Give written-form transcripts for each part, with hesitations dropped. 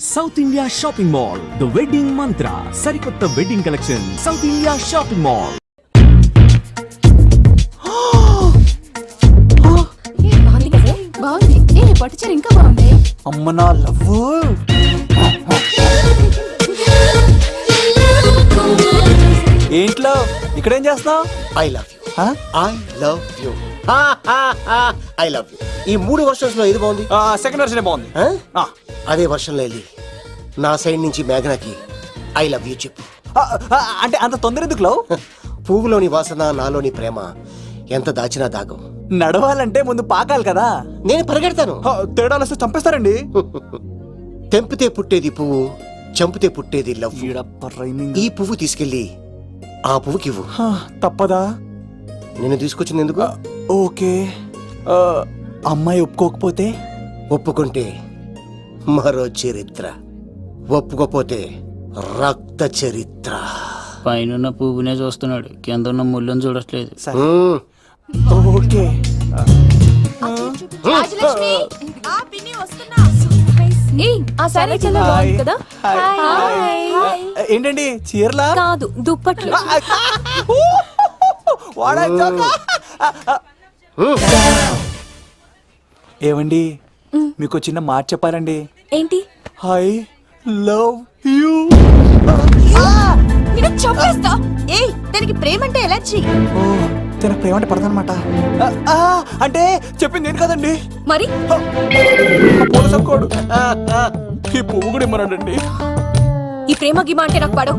South India shopping mall the wedding మంత్ర సరికొత్త wedding collection south India shopping mall. బాగుంది. పట్టుచీర ఇంకా బాగుంది. అమ్మ నా లవ్. ఏంట్లో ఇక్కడేం చేస్తున్నావు? I love you. I love you. I love you. ఈ 3 వర్షన్స్ లో ఏది బాగుంది? సెకండ్ వర్షన్ బాగుంది. అదే వర్షంలో వెళ్ళి నా సైడ్ నుంచి మేఘనాకి ఐ లవ్ యూ చెప్పు. అంటే అంత తొందర ఎందుకు లవ్? పువ్వులోని వాసన నాలోని ప్రేమ ఎంత దాచినా దాగం. నడవాలంటే ముందు పాకాలి కదా. నేను పరిగెడతాను. తేడాలు వస్తే చంపేస్తారండి. తెంపితే పుట్టేది పువ్వు, చంపితే పుట్టేది లవ్. ఈ పువ్వు తీసుకెళ్ళి ఆ పువ్వుకి ఇవ్వు. తప్పదా? నిన్ను తీసుకొచ్చింది ఎందుకు? ఓకే. అమ్మాయి ఒప్పుకోకపోతే? ఒప్పుకుంటే మరో చరిత్ర, ఒప్పుకోపోతే రక్త చరిత్ర. పైన పువ్వునే చూస్తున్నాడు, కింద ఉన్న ముళ్ళని చూడట్లేదు. ఓకే. ఏంటండి చీరలా? కాదు, దుప్పట్లు. ఏవండి, మీకు చిన్న మాట చెప్పాలండి. ఏంటి? I love you. చంపేస్తా. దానికి ప్రేమ అంటే ఎలర్జీ. తన ప్రేమ అంటే పడదనమాట. అంటే చెప్పింది నేను కదండి. మరి పోలసంకోడు ఈ పువ్వు కూడా ఇమ్మన్నాడండి. ఈ ప్రేమ గిమ అంటే నాకు పడవు.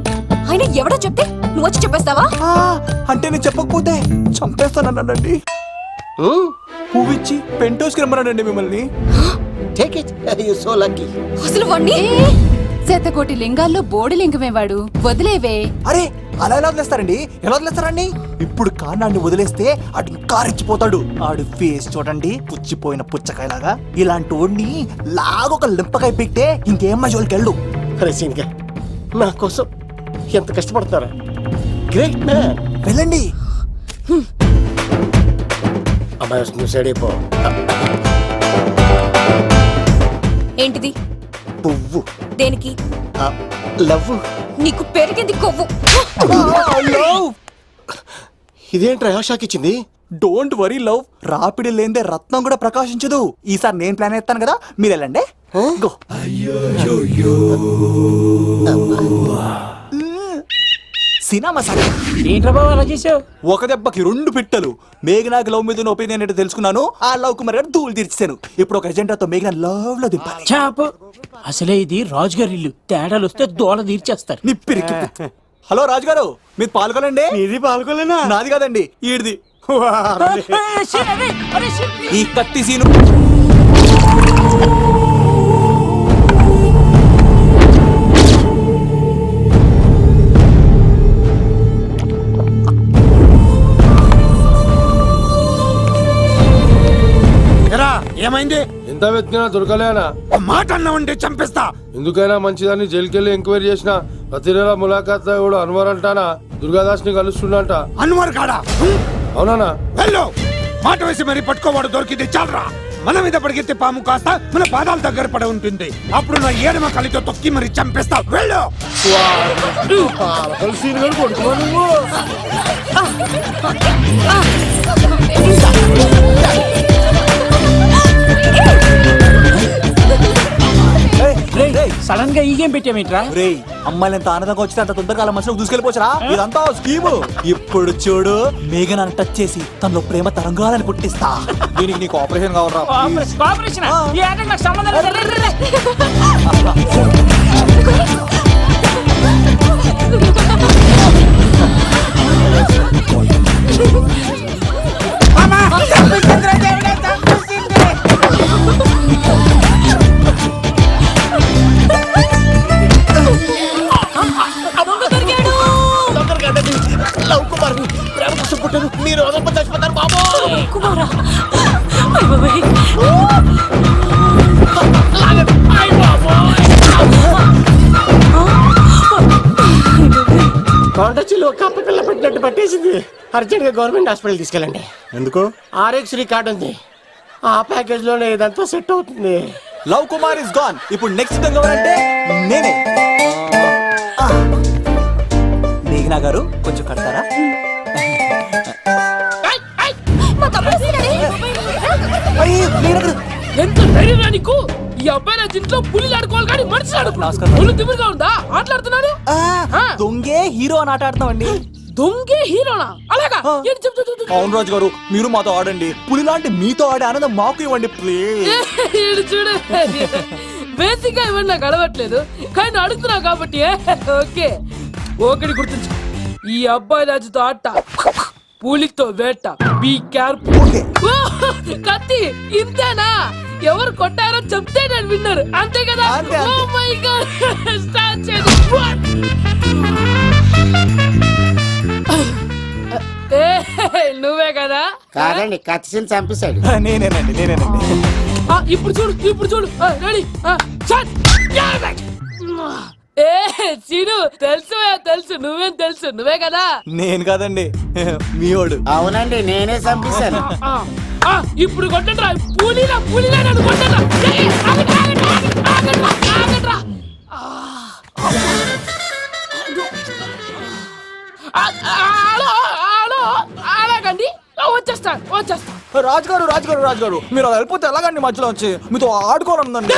అయినా ఎవడో చెప్తే నువ్వు వచ్చి చెప్పేస్తావా? అంటే నేను చెప్పకపోతే చంపేస్తానన్నాడండి. పువ్వు ఇచ్చి పెంటోస్కి రమ్మన్నాడండి మిమ్మల్ని. Take it. You're so lucky. అసలు వాణ్ణి శతకోటి లింగాల్లో బోడి లింగమే వాడు. వదిలేవే. అరే అలా ఎలా వదిలేస్తారండి? ఎలా వదిలేస్తారండి? ఇప్పుడు కాన్నాడిని వదిలేస్తే ఆడు ఇంకా రెచ్చిపోతాడు. ఆడు ఫేస్ చూడండి, పుచ్చిపోయిన పుచ్చకాయలాగా. ఇలాంటి వాడిని లాగొక లింపకాయ పెట్టే ఇంకేం మజోలికి వెళ్ళు. రసీన్గా నా కోసం ఎంత కష్టపడతారా? Great man. వెళ్ళండి. అమ్మాయి నువ్వు సైడ్ అయిపో. ఏంటిది? పువ్వు. దేనికి? లవ్. నీకు పెరిగింది కొవ్వు. ఇదేంట్రా షాక్ ఇచ్చింది? Don't worry love. రాపిడి లేదే రత్నం కూడా ప్రకాశించదు. ఈసారి నేను ప్లాన్ ఎత్తాను కదా, మీరు వెళ్ళండి. గో. సినిమా సార్ ఏంట్రా బాబు అలా చేసావు? ఒక దెబ్బకి 2 పిట్టలు. మేఘనాకి లవ్ మీద ఒపీనియన్ ఏంటో తెలుసుకున్నాను. ఆ లవ్ కు మరి ధూళి తీర్చాను. ఇప్పుడు ఒక ఎజెండాతో మేఘనా లవ్ లో దింపాలి. చాపు. అసలే ఇది రాజుగారి ఇల్లు, తేడాలు వస్తే దోళ తీర్చేస్తారు. నిప్పిరికి. హలో రాజుగారు, మీరు పాల్గొనండి. ఇది పాల్గొలేనా? నాది కాదండి, ఈడిది. ఈ కత్తి సీను. ఏమైంది? ఎంత వెతికినా దొరకలేనా? మాట అన్నావంటే చంపేస్తా. ఎందుకైనా మంచిదని జైలుకెళ్ళి ఎంక్వైరీ చేసిన. ప్రతి నెల ములాఖాత్ కూడా అన్వర్ అంటానా దుర్గాదాస్ ని కలుస్తుండంట. అన్వర్ కాడా? అవునా? వెళ్ళు. మాట వేసి మరి పట్టుకోవాడు దొరికింది చాలరా. మన మీద పడిగితే పాము కాస్త మన పాదాల దగ్గర పడి ఉంటుంది. అప్పుడు నా ఏడమ కలితో తొక్కి మరి చంపేస్తా. వెళ్ళు. సడన్ గా ఈ గేమ్ పెట్టామేంట్రా? రే, అమ్మాయిలు ఎంత ఆనందంగా వచ్చితే అంత తొందరగా మనసులో దూసుకెళ్ళిపోవచ్చురా. ఇదంతా స్కీము. ఇప్పుడు చూడు, మేఘనాన్ని టచ్ చేసి తనలో ప్రేమ తరంగాలని పుట్టిస్తా. దీనికి నీకు ఆపరేషన్ కావాలరా. లవ్ కుమార్ ప్రేమ కోసం పుట్టారు. మీరు వదలప చచ్చిపోతారు బాబు. కుమారా. కొండచిలో కప్ప పిల్ల పెట్టినట్టు పట్టేసింది. అర్జెంట్ గా గవర్నమెంట్ హాస్పిటల్ తీసుకెళ్ళండి. ఎందుకు? ఆర్ఎక్స్ కార్డు ఉంది. ఆ ప్యాకేజ్ లోనే ఇదంతా సెట్ అవుతుంది. Love Kumar is gone. ఇప్పుడు నెక్స్ట్ దొంగ ఎవరంటే నేనే. మేఘనా గారు కొంచెం కడతారా? అయ్యో, మేఘనా గారు. ఎంత ధైర్యం నీకు? ఈ అబ్బాయి నా ఇంట్లో పులిలు ఆడుకోవాలి కానీ మనిషి నమస్కారం. పులి తిమ్మిరిగా ఉందా? ఆటలాడుతున్నాడు. దొంగే హీరో అని ఆట ఆడుతున్నామండి. దొంగే హీరోనా? అలాగా? ఏంటి చెప్పు, చెప్పు, చెప్పు. అవును రాజు గారు, మీరు మాతో ఆడండి. పులి లాంటి మీతో ఆడే ఆనందం మాకు ఇవ్వండి ప్లీజ్. ఈడు చూడు, బేసిక్ గా ఇవన్నీ నాకు అలవట్లేదు కానీ అడుగుతున్నా కాబట్టి ఓకే. ఒకటి గుర్తుంచు, ఈ అబ్బాయి రాజుతో ఆట, పులితో వేట. Be careful. కత్తి ఇంతేనా? ఎవరు కొట్టారో చెప్తే నేను విన్నారు, అంతే కదా? అంతే, అంతే. ఓ మై గాడ్, స్టార్ట్ చేయండి. నువ్వే కదా? కాదండి, కత్తిని చంపేశాడు. నేనేనండి. ఇప్పుడు చూడు, ఇప్పుడు చూడు. రెడీ, సీను తెలుసు నువ్వేం తెలుసు, నువ్వే కదా? నేను కాదండి, మీవాడు. అవునండి, నేనే చంపేశాను. ఇప్పుడు కొట్టండిరా, పూలీలా నన్ను కొట్టండిరా. ఆగండ్రా. అలాగండి, వచ్చేస్తా. రాజు గారు మీరు అలా వెళ్ళిపోతే ఎలాగండి? మధ్యలో వచ్చి మీతో ఆడుకోవాలనుందండి.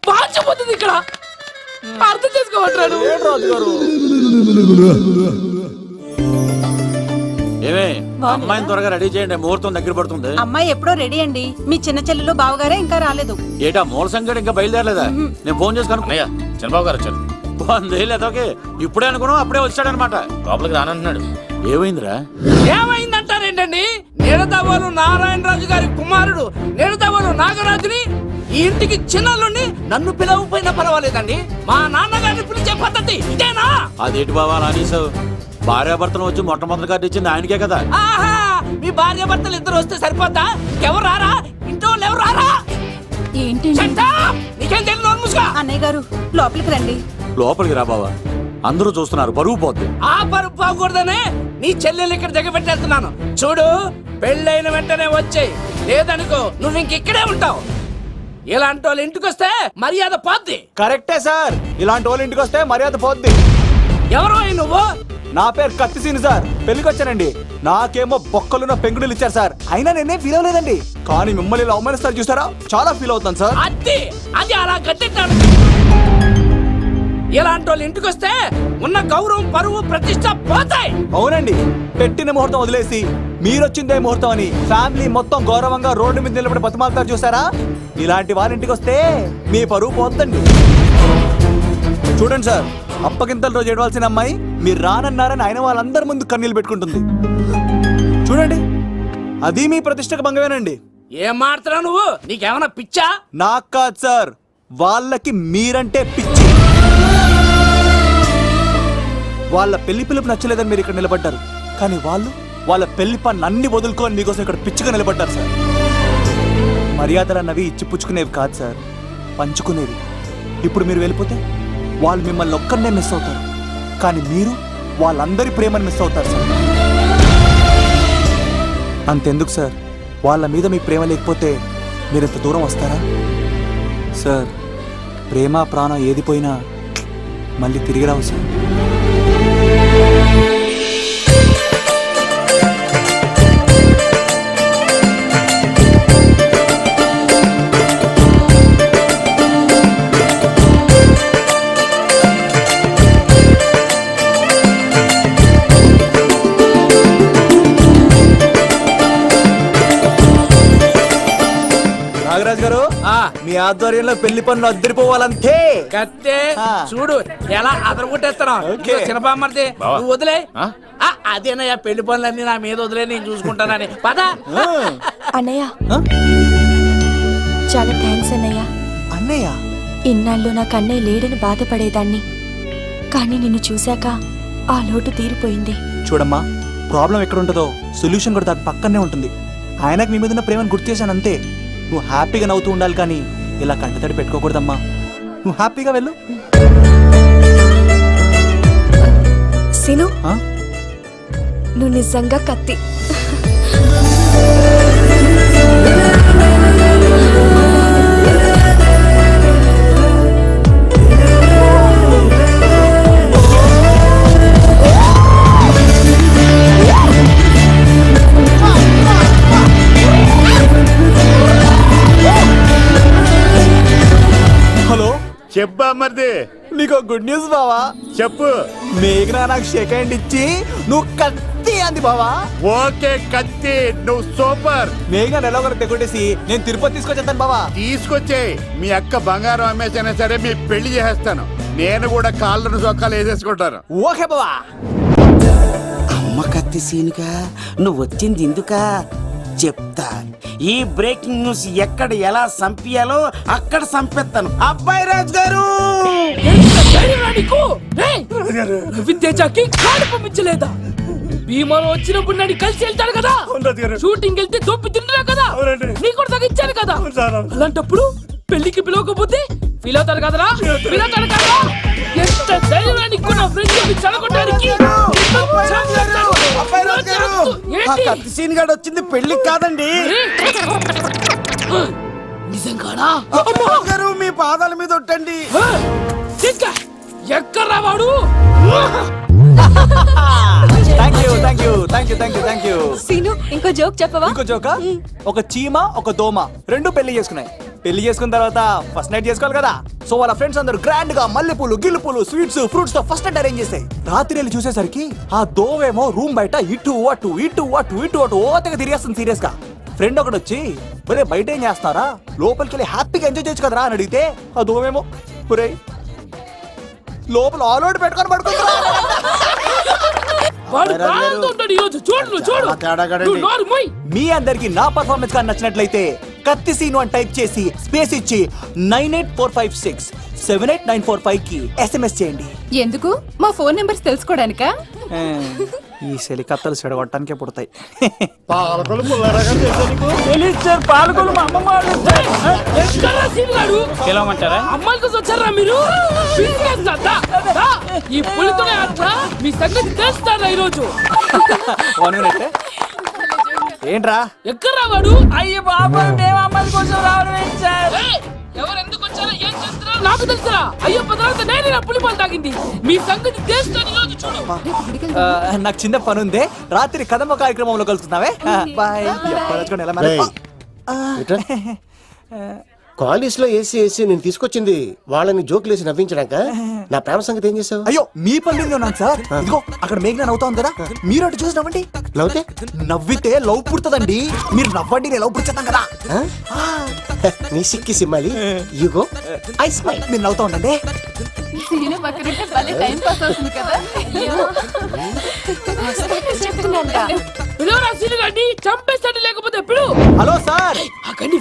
పాచిపోతుంది ఇక్కడ, అర్థం చేసుకోవట్రాడు. రాజు గారు, ఏమే అమ్మాయిని త్వరగా రెడీ చేయండి, ముహూర్తం దగ్గర పడుతుంది. అమ్మాయి ఎప్పుడో రెడీ అండి. మీ చిన్న చెల్లెలు బావగారే ఇంకా రాలేదు. ఏటా మూల సంగడి ఇంకా బయలుదేరలేదా? నేను ఫోన్ చేసి కనుక్కున్నాయా? చంద్రబాబు గారు వచ్చారు. లేదోకే ఇప్పుడే అనుకున్నావు, అప్పుడే వచ్చాడనమాట. లోపలికి రానంటున్నాడు. ఏమైందిరా? ఏమైందంటారేంటండి? నిడదవోలు నారాయణరాజు గారి కుమారుడు నిడదవోలు నాగరాజుని ఈ ఇంటికి చిన్నల్లుండి నన్ను పిలవకపోయినా పర్వాలేదండి, మా నాన్నగారిని పిలిచే పద్ధతి ఇదేనా? అదేంటి బాబా రానీసావు? భార్యాభర్తలు వచ్చి మొట్టమొదటి కార్డు ఇచ్చింది ఆయనకే కదా. ఆహా, మీ భార్య భర్తలు ఇద్దరు వస్తే సరిపోద్దా? ఎవరు రారా? ఇంట్లో ఎవరు రారా? ఏంటి నీకేం తెలియదు ముసుగా. అన్నయ్య గారు లోపలికి రండి. లోపలికి రా బాబా, అందరూ చూస్తున్నారు, బరువు పోద్ది. ఆ పరుపు పోకూడదనే నీ చెల్లెలు ఇక్కడ దిగబెట్టేస్తున్నాను. చూడు, పెళ్ళైన వెంటనే వచ్చేయి, లేదనుకో నువ్వు ఇంకెక్కడే ఉంటావు. ఇలాంటి వాళ్ళు ఇంటికి వస్తే మర్యాద పోద్ది. కరెక్టే సార్, ఇలాంటి వాళ్ళ ఇంటికి వస్తే మర్యాద పోద్ది. ఎవరో నువ్వు? నా పేరు కత్తిసీని సార్, పెళ్లికి వచ్చానండి. నాకేమో బొక్కలున్న పెంగుడులు ఇచ్చారు సార్, అయినా నేనే ఫీల్ అవ్వలేదండి. కానీ మిమ్మల్ని ఇలా అవమానిస్తారు చూసారా, చాలా ఫీల్ అవుతాను సార్. అది అలా గట్టెట్టాడు. ఇలాంటి వాళ్ళు ఇంటికి వస్తే ఉన్న గౌరవం, పరువు, ప్రతిష్ట పోతాయి. అవునండి, పెట్టిన ముహూర్తం వదిలేసి మీరొచ్చిందే ముహూర్తం అని ఫ్యామిలీ మొత్తం గౌరవంగా రోడ్డు మీద నిలబడి బతిమాలుతారు చూసారా. ఇలాంటి వారింటికి వస్తే మీ పరువు పోతండి. చూడండి సార్, అప్పగింతల రోజు ఏడవలసిన అమ్మాయి మీరు రానన్నారని ఆయన వాళ్ళందరి ముందు కన్నీళ్ళు పెట్టుకుంటుంది. చూడండి, అది మీ ప్రతిష్టకు భంగమేనండి. ఏం మాట్లాడుతున్నావు నువ్వు? నీకేమన్నా పిచ్చా? నాకు కాదు సార్, వాళ్ళకి మీరంటే పిచ్చి. వాళ్ళ పెళ్లి పిలుపు నచ్చలేదని మీరు ఇక్కడ నిలబడ్డారు, కానీ వాళ్ళు వాళ్ళ పెళ్లి పనులు అన్ని వదులుకొని మీకోసం ఇక్కడ పిచ్చిగా నిలబడ్డారు సార్. మర్యాదలు అన్నవి ఇచ్చిపుచ్చుకునేవి కాదు సార్, పంచుకునేవి. ఇప్పుడు మీరు వెళ్ళిపోతే వాళ్ళు మిమ్మల్ని ఒక్కరినే మిస్ అవుతారు, కానీ మీరు వాళ్ళందరి ప్రేమను మిస్ అవుతారు సార్. అంతెందుకు సార్, వాళ్ళ మీద మీ ప్రేమ లేకపోతే మీరు ఇంత దూరం వస్తారా సార్? ప్రేమ ప్రాణం ఏది పోయినా మళ్ళీ తిరిగి రావు సార్. నాగరాజ్ గారు, మీ ఆధ్వర్యంలో పెళ్లి పనులు అద్దరిపోవాలంతే. కత్తే చూడు ఎలా అదరగొట్టేస్తున్నావు. ఓకే. చిన్నబామ్మర్ది నువ్వు వదిలే. అదేనయ్యా, పెళ్లి పనులన్నీ నా మీద వదిలే, నేను చూసుకుంటానని. పద. అన్నయ్య చాలా థ్యాంక్స్ అన్నయ్య. అన్నయ్య, ఇన్నాళ్ళు నాకు అన్నయ్య లేడని బాధపడేదాన్ని, కానీ నిన్ను చూశాక ఆ లోటు తీరిపోయింది. చూడమ్మా, ప్రాబ్లం ఎక్కడ ఉంటుందో సొల్యూషన్ కూడా దాని పక్కనే ఉంటుంది. ఆయనకు మీ మీద ఉన్న ప్రేమను గుర్తు చేశాను అంతే. నువ్వు హ్యాపీగా నవ్వుతూ ఉండాలి, కానీ ఇలా కంటతడి పెట్టుకోకూడదమ్మా. నువ్వు హ్యాపీగా వెళ్ళు. సిను, నువ్వు నిజంగా కత్తి. చెప్పా మరిది నీకు గుడ్ న్యూస్ బావా. చెప్పు. మేఘనా నాకు షేక్ హ్యాండ్ ఇచ్చి నువ్వు కత్తి అంది బావా. ఓకే కత్తి, నువ్వు సూపర్. మేఘనా ఎలా ఒకరు తెగొట్టేసి నేను తిరుపతి తీసుకొచ్చేస్తాను బావా. తీసుకొచ్చే మీ అక్క బంగారం అమ్మేసైనా సరే మీ పెళ్లి చేసేస్తాను. నేను కూడా కాళ్ళను చొక్కాలు వేసేసుకుంటాను. ఓకే బావా. అమ్మ కత్తి సీనుగా నువ్వు వచ్చింది ఎందుకా చెప్తా. ఈ బ్రేకింగ్ న్యూస్ ఎక్కడ ఎలా సంపియాలో అక్కడ సంపెత్తాను. అబ్బాయి రాజు గారు రవితేజకి కాడు పంపించలేదా? భీమాలో వచ్చినప్పుడు నన్ను కలిసి వెళ్తాడు కదా, షూటింగ్ వెళ్తే దొప్పి తింటున్నా కదా, నీకు కూడా తగ్గించాను కదా. అలాంటప్పుడు పెళ్లికి పిలవకపోతే ఫీల్ అవుతారు కదరా, ఫీల్ అవుతారు కదా. ఎంత ధైర్యాన్ని నా ఫ్రెండ్ చదవడానికి కత్తి సీన్ గారు వచ్చింది పెళ్లికి కాదండి. నిజంగానా? గారు మీ పాదాల మీద ఒట్టండి. ఎక్కడ్రా వాడు? Thank you. సీను ఇంకో జోక్ చెప్పవా? ఇంకో జోక. ఒక చీమ ఒక దోమ రెండు పెళ్లి చేసుకున్నాయి. పెళ్లి చేసుకున్న తర్వాత ఫస్ట్ నైట్ చేసుకోవాలి కదా. సో వాళ్ళ ఫ్రెండ్స్ అందరూ గ్రాండ్ గా మల్లెపూలు గిల్లుపూలు స్వీట్స్ ఫ్రూట్స్ తో ఫస్ట్ నైట్ అరేంజ్ చేసాయి. రాత్రి వెళ్ళి చూసేసరికి ఆ దోవేమో రూమ్ బయట ఇటు అటు ఓతగా తిరిగేస్తుంది సీరియస్ గా. ఫ్రెండ్ ఒకటి వచ్చి ఒరే బయట ఏం చేస్తారా, లోపలికి వెళ్ళి హ్యాపీగా ఎంజాయ్ చేయొచ్చు కదరా అని అడిగితే ఆ దోవేమో ఒరే లోపల ఆల్ అవుట్ పెట్టుకొని పడుకుంటా. మీ అందరికి నా పర్ఫార్మెన్స్ గా నచ్చినట్లయితే కత్తి సీను అని టైప్ చేసి స్పేస్ ఇచ్చి 9845678945 కి SMS చేయండి. ఎందుకు? మా ఫోన్ నెంబర్స్ తెలుసుకోవడానికా? ఈ సెలికత్తలు చెడగొట్టడానికే పుడతాయి. పిలవమంటారా? అమ్మాయిల కోసం వచ్చారా మీరు? ఈ పులితోనే అట్లా మీ సంగతి తెలుస్తారా ఈరోజు? ఏంట్రా ఎక్కడ వాడు? అయ్యో బాబు, మేము అమ్మాయిల కోసం రావడం ఎవరు ఎందుకు వచ్చారో ఏం చేస్తున్నారో నాకు తెలుసురా. అయ్యో తర్వాత నేనే నా పులిపాలు తాగింది. మీ సంగతి తెలుస్తాను ఈరోజు చూడు. నాకు చిన్న పని ఉంది, రాత్రి కదమ్మ కార్యక్రమంలో కలుసుకున్నావే. బాయ్. కాలేజ్ లో ఏసీ నేను తీసుకొచ్చింది వాళ్ళని జోకులేసి నవ్వించడాక. నా ప్రేమ సంగతి ఏం చేసావు? అయ్యో మీ పని ఉన్నాను సార్. ఇదిగో అక్కడ మేఘన నవ్వుతా ఉంది కదా, మీరు అటు చూసి నవ్వండి. నవ్వుతే నవ్వితే లవ్ పుడుతుందండి. మీరు నవ్వండి, నేను లవ్ పుడిచేస్తాం కదా. నీ సిక్కి సిమ్మాలి యుగో ఐ స్మైల్. మీరు నవ్వుతా ఉండండి. సీను పక్కనుంటే భలే టైం పాస్ అవుతుంది కదా. పిలవరా సీను గారిని, చంపేస్తాడు లేకపోతే పిలు. Hello sir.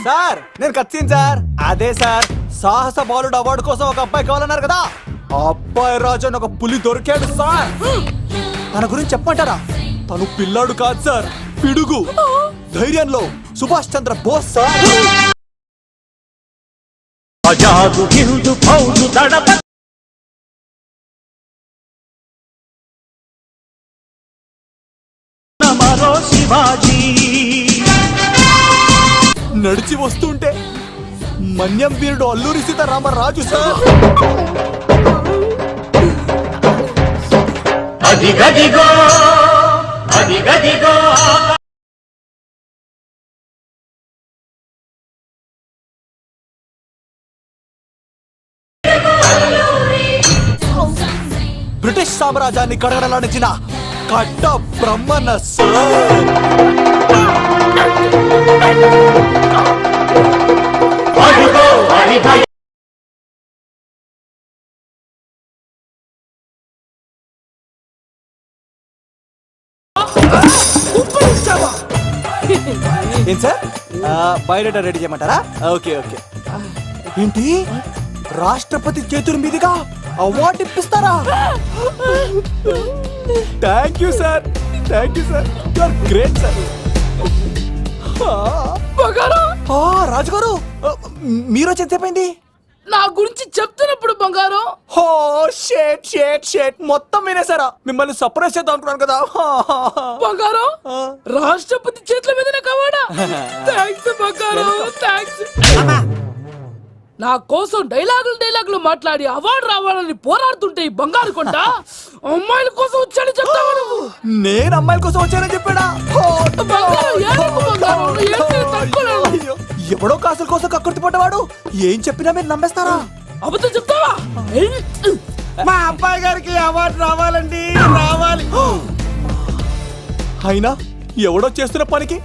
సార్ నేను కత్తిన్ సార్. అదే సార్, సాహస బాలుడు అవార్డు కోసం ఒక అబ్బాయి కావాలన్నారు కదా. ఆ అబ్బాయి రాజు అని ఒక పులి దొరికాడు సార్. తన గురించి చెప్పమంటారా? తను పిల్లాడు కాదు సార్, పిడుగు. ధైర్యంలో సుభాష్ చంద్ర బోస్ సార్. నడిచి వస్తుంటే మన్యం వీరుడు అల్లూరి సీతారామరాజు సార్. బ్రిటిష్ సామ్రాజ్యాన్ని కడగడలాడించిన కట్ట బ్రహ్మణ సార్. ఏం సార్, బయోడేటా రెడీ చేయమంటారా? ఓకే. ఏంటి, రాష్ట్రపతి చేతుల మీదుగా అవార్డు ఇప్పిస్తారా? Thank you sir. You are great sir. రాజుగారు మీరు ఎంతసేపైంది? నా గురించి చెప్తున్నప్పుడు బంగారం. హో షేట్ మొత్తం వినేసారా? మిమ్మల్ని సర్ప్రైజ్ చేద్దాం అనుకున్నాను కదా. బంగారం, రాష్ట్రపతి చేతుల మీద కావాడా? థ్యాంక్స్ బంగారం, థ్యాంక్స్. నా కోసం డైలాగులు మాట్లాడి అవార్డు రావాలని పోరాడుతుంటే ఈ బంగారు కొండ అమ్మాయిల కోసం వచ్చాడని చెప్తావా నువ్వు? నేను అమ్మాయిల కోసం వచ్చానని చెప్పాడా? ఎవడో కాసుల కోసం కక్కుర్తి పడ్డవాడు ఏం చెప్పినా మీరు నమ్మేస్తారా? అబద్ధం చెప్తావా? మా అబ్బాయి గారికి అవార్డు రావాలండి, రావాలి. అయినా ఎవడో చేస్తున్న పనికి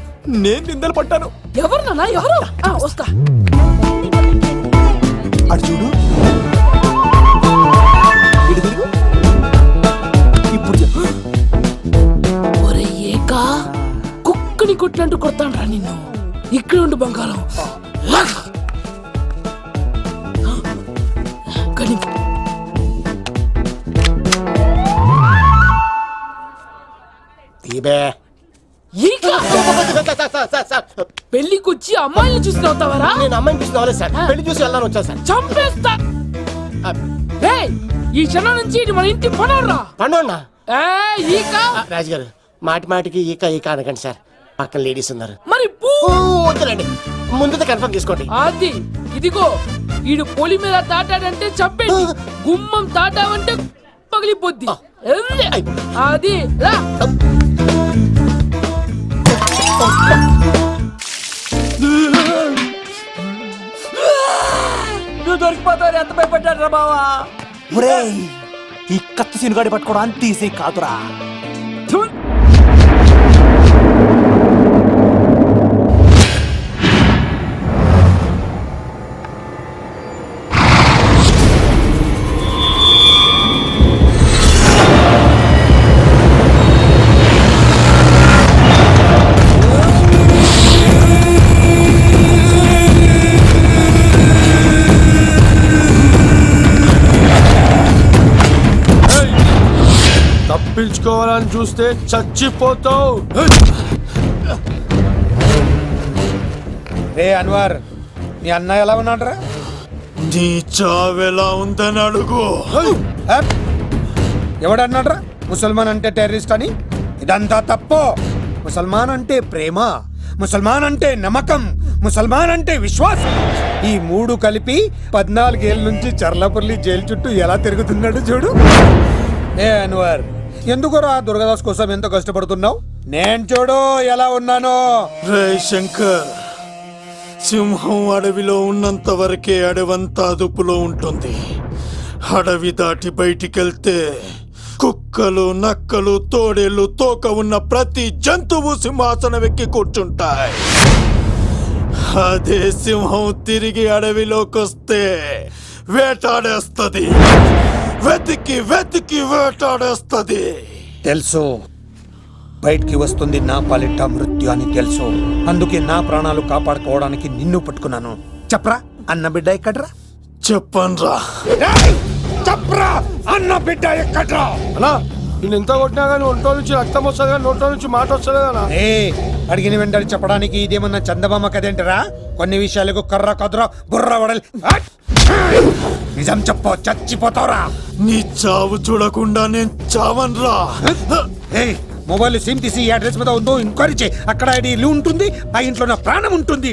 నేను నిందలు పట్టాను. ఎవరు నాన్న ఎవరు? వస్తా. అటు చూడు, ఇటు తిరుగు. ఇప్పుడు చెప్పు. ఒరే ఏకా, కుక్కని కొట్టినట్టు కొడతాను రా నిన్ను. ఇక్కడ ఉండు బంగారం. కానీ తీబే. ఈకా పెళ్లికొచ్చి అమ్మాయిని చూసి నవ్వుతావరా? నేను అమ్మాయిని చూసి నవ్వలేదు సార్, పెళ్లి చూసి వెళ్ళాలని వచ్చా సార్. చంపేస్తా. ఏయ్, ఈ క్షణం నుంచి ఇది మన ఇంటి పనరా. పండున్నా ఈకా రాజుగారు, మాటి మాటికి ఈక ఈక అనకండి సార్, పక్కన లేడీస్ ఉన్నారు. మరి పూ వద్దులండి, ముందు కన్ఫర్మ్ చేసుకోండి. అది ఇదిగో, ఈడు పొలి మీద తాటాడంటే చంపేసి, గుమ్మం తాటావంటే పగిలిపోద్ది. అది రా. నువ్వు దొరికిపోతావు, ఎంత భయపడ్డాడు రా బావా. ఒరేయ్, ఈ కత్తి సినుగాడి పట్టుకోవడం అంత ఈజీ కాదురా. తప్పించుకోవాలని చూస్తే చచ్చిపోతావు. రే అన్వర్, మీ అన్న ఎలా ఉన్నాడ్రా? నీ చావెలా ఉందని అడుగు. ఎవడన్నాడ్రా ముసల్మాన్ అంటే టెర్రరిస్ట్ అని? ఇదంతా తప్పు. ముసల్మాన్ అంటే ప్రేమ, ముసల్మాన్ అంటే నమ్మకం, ముసల్మాన్ అంటే విశ్వాసం. ఈ మూడు కలిపి 14 ఏళ్ళ నుంచి చర్లపల్లి జైలు చుట్టూ ఎలా తిరుగుతున్నాడు చూడు. ఏ అన్వర్, ఎందుకురా దుర్గాదాస్ కోసం ఎంతో కష్టపడుతున్నావు? నేను చూడు ఎలా ఉన్నానో. రే శంకర్, సింహం అడవిలో ఉన్నంత వరకే అడవంతా అదుపులో ఉంటుంది. అడవి దాటి బయటికెళ్తే కుక్కలు, నక్కలు, తోడేళ్లు, తోక ఉన్న ప్రతి జంతువు సింహాసనం ఎక్కి కూర్చుంటాయి. అదే సింహం తిరిగి అడవిలోకి వస్తే వేటాడేస్తది, వెతికి వెతికి వేటాడేస్తది. తెలుసు, బయటికి వస్తుంది నా పాలిట మృత్యు అని తెలుసు. అందుకే నా ప్రాణాలు కాపాడుకోవడానికి నిన్ను పట్టుకున్నాను. చెప్పరా, అన్న బిడ్డ ఎక్కడ్రా? చెప్పన్రా. చెప్పరా, అన్న బిడ్డ ఎక్కడ్రా? అన్నా నేను ఎంత కొట్టినా కానీ ఒంటో నుంచి రక్తం వస్తుంది కానీ నోట్లో నుంచి మాట వస్తుంది కదా. అడిగిన వెంటనే చెప్పడానికి ఇదేమన్నా చందమామ కదేంటరా? కొన్ని విషయాలకు కర్ర కదరా బుర్ర వడలి. నిజం చెప్పు, చచ్చిపోతావురా. నీ చావు చూడకుండా నేను చావన్రా. మొబైల్ సిమ్ తీసి ఈ అడ్రస్ మీద ఉందో ఎంక్వైరీ చేయి. అక్కడ ఐడి ఇల్లు ఉంటుంది, ఆ ఇంట్లో నా ప్రాణం ఉంటుంది.